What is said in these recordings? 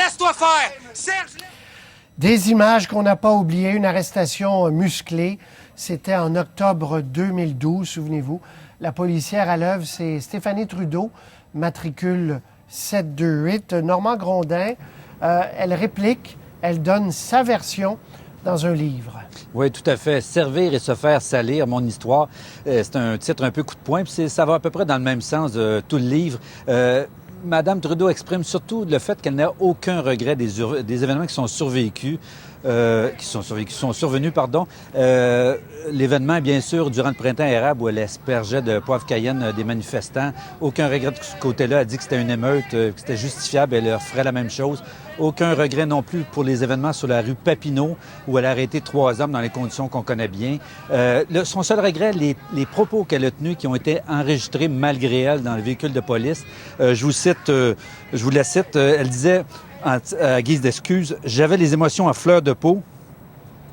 laisse-toi faire! Serge! Des images qu'on n'a pas oubliées, une arrestation musclée. C'était en octobre 2012, souvenez-vous. La policière à l'œuvre, c'est Stéphanie Trudeau, matricule 728. Normand Grondin, elle réplique, elle donne sa version dans un livre. Oui, tout à fait. Servir et se faire salir, mon histoire. C'est un titre un peu coup de poing, puis ça va à peu près dans le même sens de tout le livre. Madame Trudeau exprime surtout le fait qu'elle n'a aucun regret des événements qui sont survécus, qui sont survenus, pardon. L'événement, bien sûr, durant le printemps érable où elle aspergeait de poivre cayenne des manifestants. Aucun regret de ce côté-là. Elle dit que c'était une émeute, que c'était justifiable. Elle leur ferait la même chose. Aucun regret non plus pour les événements sur la rue Papineau où elle a arrêté 3 hommes dans les conditions qu'on connaît bien. Son seul regret, les propos qu'elle a tenus qui ont été enregistrés malgré elle dans le véhicule de police. Je vous la cite. Elle disait, à guise d'excuse, « J'avais les émotions à fleur de peau.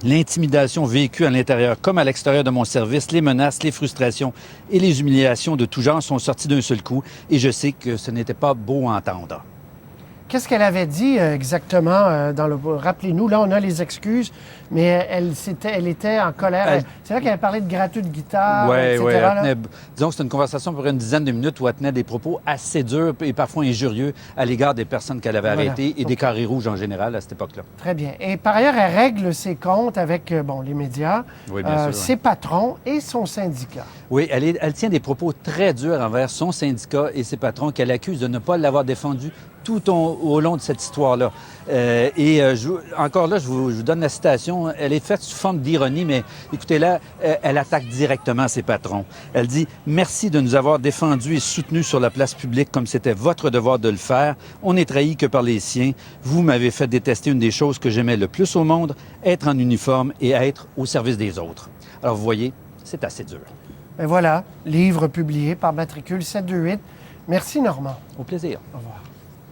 L'intimidation vécue à l'intérieur comme à l'extérieur de mon service, les menaces, les frustrations et les humiliations de tout genre sont sorties d'un seul coup et je sais que ce n'était pas beau à entendre. » Qu'est-ce qu'elle avait dit exactement dans le... Rappelez-nous, là, on a les excuses, mais elle était en colère. C'est là qu'elle avait parlé de gratteux de guitare, etc. Oui. Disons que c'était une conversation pour une dizaine de minutes où elle tenait des propos assez durs et parfois injurieux à l'égard des personnes qu'elle avait arrêtées et des carrés rouges en général à cette époque-là. Très bien. Et par ailleurs, elle règle ses comptes avec les médias, ses patrons et son syndicat. Oui, elle tient des propos très durs envers son syndicat et ses patrons qu'elle accuse de ne pas l'avoir défendu tout au long de cette histoire-là. Encore là, je vous donne la citation. Elle est faite sous forme d'ironie, mais écoutez-la, elle attaque directement ses patrons. Elle dit « Merci de nous avoir défendus et soutenus sur la place publique comme c'était votre devoir de le faire. On n'est trahi que par les siens. Vous m'avez fait détester une des choses que j'aimais le plus au monde, être en uniforme et être au service des autres. » Alors, vous voyez, c'est assez dur. Et voilà, livre publié par Matricule 728. Merci, Normand. Au plaisir. Au revoir.